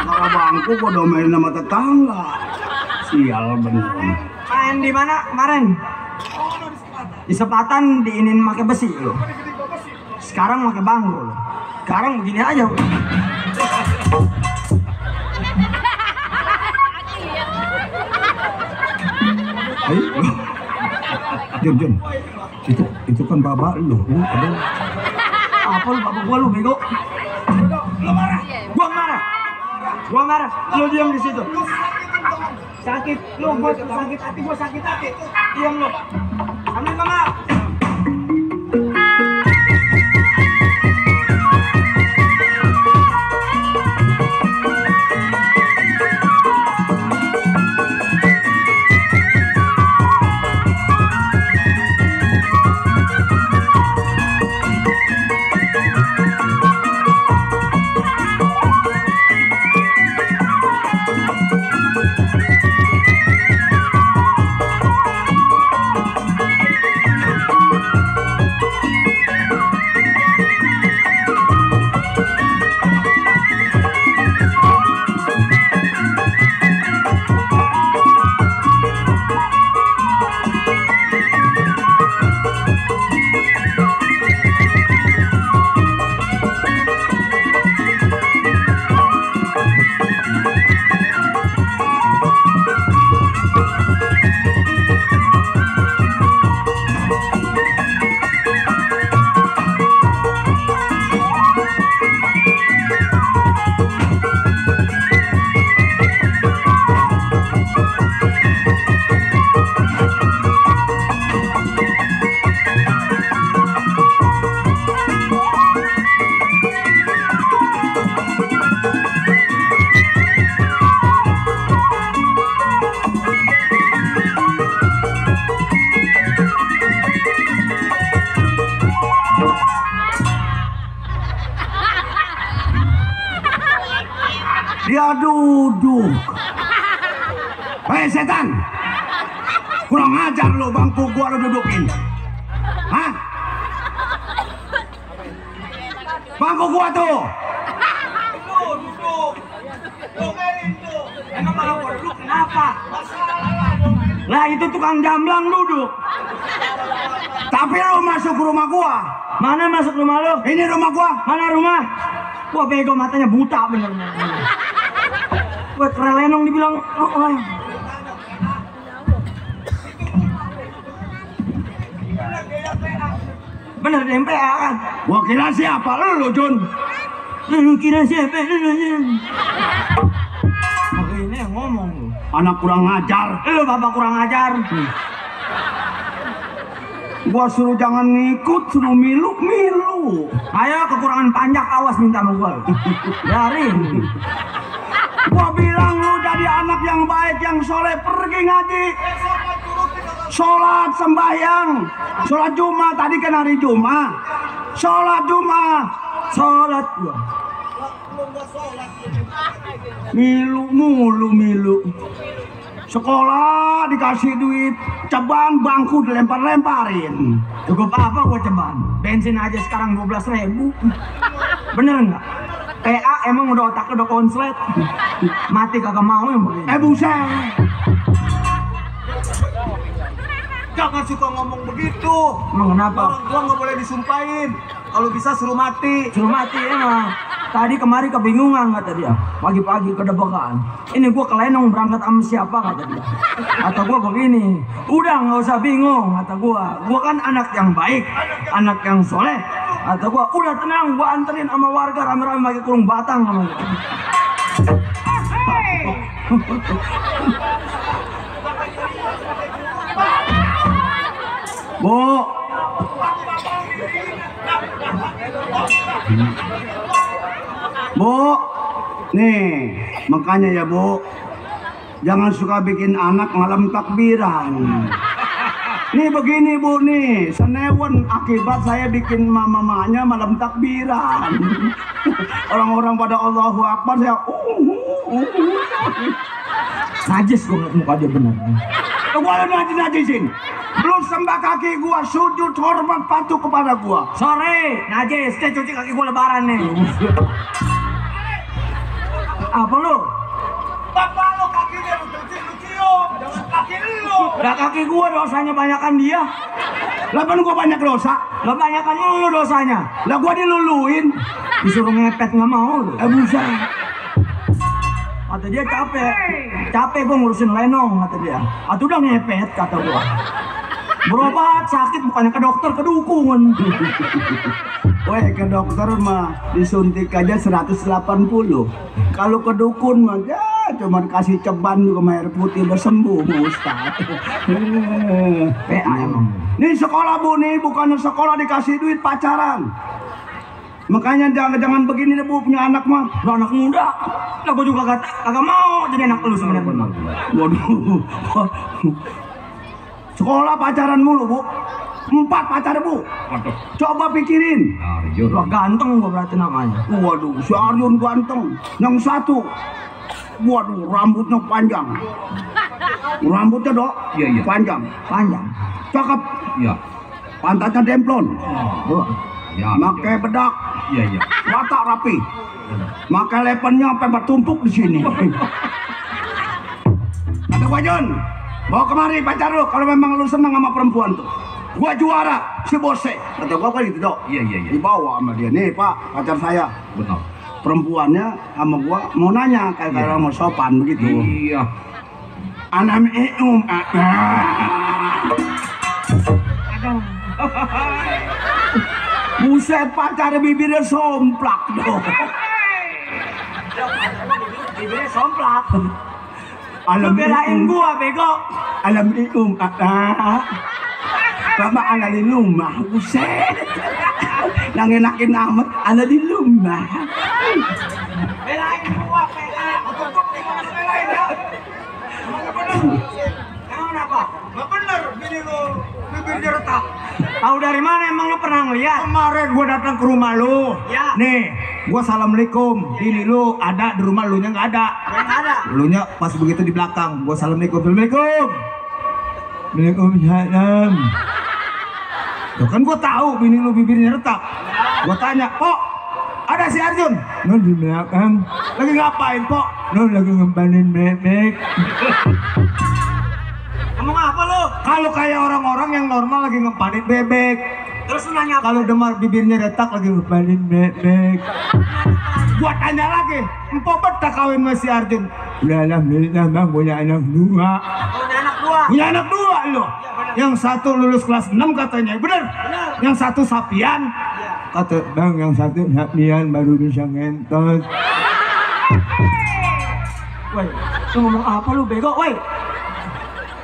Para bangku gua domain sama tetangga. Sial bener. Main di mana kemarin? Di Sepatan diinin pakai besi lo. Sekarang pakai bangku lo. Sekarang begini aja. Ayo. Jun. Itu kan bapak lu. Aduh. Apa lu bapak gua lu bego? Gua marah. Lu diam di situ. Sakit lu, gua sakit hati, gua sakit hati. Diam lu. Ambil kamar. Dia duduk. Hei setan, kurang ajar lo, bangku gua lo dudukin. Hah? Bangku gua tuh. Duduk. Emang kalau gua duduk kenapa? Lah itu tukang jamblang duduk. Tapi lo masuk ke rumah gua. Mana masuk rumah lo? Ini rumah gua. Mana rumah? Wah bego, matanya buta bener. Gue kerelenong dibilang. Oh. Bener di MPA kan? Gua kira siapa lu, Jun? Lu kira siapa? Ini yang ngomong lu. Anak kurang ajar. Lu bapak kurang ajar. Gua suruh jangan ngikut, suruh milu-milu. Ayo kekurangan panjang, awas minta sama gua. Biarin. Gua bilang lu jadi anak yang baik, yang soleh, pergi ngaji. Sholat sembahyang. Sholat Jumat, tadi kan hari Jumat. Sholat Jumat. Sholat gua. Milu mulu milu. Sekolah dikasih duit, ceban bangku dilempar-lemparin. Cukup apa gua ceban? Bensin aja sekarang 12.000. Bener nggak? PA emang udah otak udah konslet. Mati kagak mau yang begini. Buset. Jangan suka ngomong begitu. Emang kenapa? Orang tua nggak boleh disumpahin. Kalau bisa suruh mati. Suruh mati emang. Tadi kemari kebingungan kata dia. Pagi-pagi kedebakan. Ini gua kelenong berangkat sama siapa kata dia. Kata gua begini. Udah nggak usah bingung kata gua. Gua kan anak yang baik, anak yang soleh. Kata gua udah tenang, gua anterin sama warga rame-rame pakai kurung batang sama gua. Bu. Bu, nih makanya ya Bu, jangan suka bikin anak malam takbiran. Nih begini Bu nih, senewen akibat saya bikin mamanya malam takbiran. Orang-orang pada Allahu Akbar saya Najis gua ngeliat muka dia bener. gua najisin. Lu sembah kaki gua, sujud hormat patuh kepada gua. Sore, najis, dia cuci kaki gua lebaran nih. Apa lu? Bapak lo kakinya lu cium, jangan kaki lu. Lah kaki gua dosanya banyakan dia. Lah kan gua banyak dosa. Lah banyakan lu dosanya. Lah gua diluluin. Disuruh ngepet nggak mau lu. Buset. Kata dia capek gua ngurusin lenong kata dia. Atau udah ngepet kata gua. Berobat sakit bukannya ke dokter, ke dukun. Weh, ke dokter mah disuntik aja 180. Kalau ke dukun mah ya cuma kasih ceban juga sama air putih udah sembuh Ustaz. PA emang. Nih sekolah Bu nih, bukan sekolah dikasih duit pacaran. Makanya jangan begini deh Bu, punya anak mah. Lu anak muda. Lah gua juga kagak mau jadi anak lu sebenarnya. Waduh. Sekolah pacaran mulu Bu. 4 pacar Bu. Coba pikirin. Wah ganteng gua berarti namanya. Waduh, si Arjun ganteng. Yang satu, waduh, rambutnya panjang. Rambutnya Dok, Iya. panjang. Cakep. Iya. Pantatnya demplon. Ya. Pakai bedak. Iya. Watak rapi. Pakai lepennya sampai bertumpuk di sini. Kata gua Jun, bawa kemari pacar lu kalau memang lu senang sama perempuan tuh. Gua juara si Bose. Kata gua kan gitu Dok. Iya. Dibawa sama dia. Nih Pak, pacar saya. Betul. Perempuannya sama gua mau nanya kayak orang mau sopan begitu. Iya. Anam Buset, pacar bibirnya somplak dong. Bibirnya somplak. Lu Alam belain gua bego. Alamikum Mama ana di rumah. Buset. Yang enakin amat ana di rumah. Belain gua PA. Tutup di mana belain ya? Emang kenapa? Nggak bener, gini lu bibirnya retak. Tahu dari mana emang lu pernah ngeliat? Kemarin gua datang ke rumah lu. Ya. Nih, gua assalamualaikum. Ini lu ada di rumah, lu nya nggak ada. Nggak ada. Lu nya pas begitu di belakang, gua assalamualaikum. Assalamualaikum. Waalaikumsalam. Tuh kan gua tahu bini lu bibirnya retak. Gua tanya, "Pok, ada si Arjun?" "Lu di belakang." "Lagi ngapain, Pok?" "Lu lagi ngempanin bebek." Ngomong apa lu? Kalau kayak orang-orang yang normal lagi ngempanin bebek. Terus lu nanya apa? Kalau demar bibirnya retak lagi ngempanin bebek. Gua tanya lagi, "Empok betah kawin sama si Arjun?" "Udah alhamdulillah bang, punya anak 2. Punya anak 2. Punya anak 2 lo. Yang satu lulus kelas 6 katanya, bener? Yang satu sapian. Kata bang, yang satu sapian baru bisa ngentot. Woi, lu ngomong apa lu bego, woi?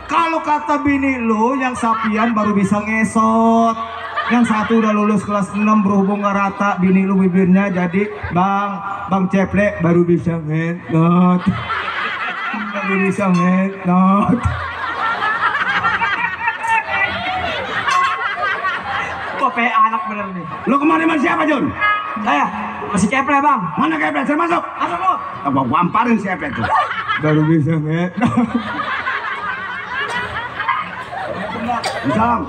Kalau kata bini lu, yang sapian baru bisa ngesot. Yang satu udah lulus kelas 6 berhubung gak rata bini lu bibirnya, jadi bang ceplek baru bisa ngentot. Baru bisa ngentot. Kok kayak anak bener nih. Lo kemarin sama siapa, Jun? Saya masih ceple bang. Mana Keplet? Saya masuk. Masuk lu. Apa gamparin si Keplet tuh? Baru bisa ngentot. Salam.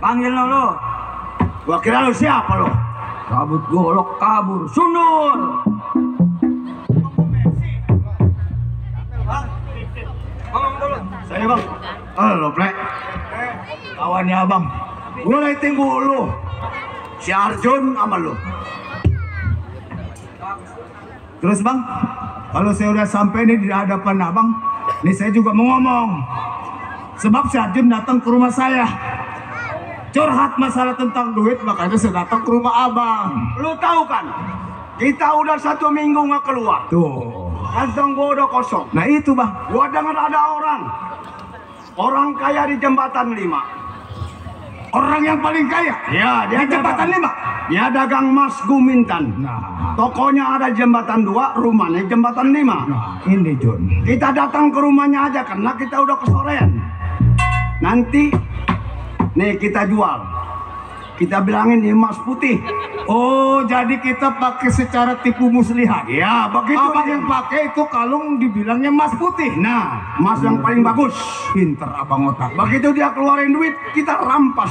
Panggil lu. Gua kira lu siapa lo? Kabut golok kabur. Sundul. Ngomong dulu. Saya bang. Halo Plek. Kawannya abang. Gua lighting lu. Si Arjun sama lu. Terus bang, kalau saya udah sampai nih di hadapan abang, nih saya juga mau ngomong. Sebab si Arjun datang ke rumah saya, curhat masalah tentang duit, makanya saya datang ke rumah abang. Lu tahu kan? Kita udah 1 minggu nggak keluar. Tuh. Kantong gua udah kosong. Nah itu bang. Gua dengar ada orang kaya di jembatan 5. Orang yang paling kaya. Ya, dia Di jembatan 5. Dia dagang emas Gumintan. Nah, Tokonya ada jembatan 2, rumahnya jembatan 5. nah ini Jun. Kita datang ke rumahnya aja karena kita udah kesorean. Nanti nih kita jual. Kita bilangin emas putih. Oh, jadi kita pakai secara tipu muslihat. Ya, begitu. Abang yang pakai itu kalung dibilangnya emas putih. Nah, emas yang paling bagus. Pinter abang otak. Begitu dia keluarin duit, kita rampas.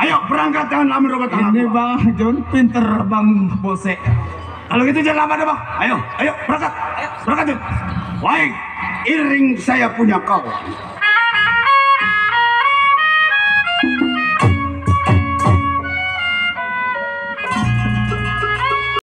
Ayo berangkat, jangan lama robat anak Ini gua. Bang John pinter Bang Bose. Kalau gitu jangan lama deh bang. Ayo berangkat. Berangkat Jun. Baik, iring saya punya kau.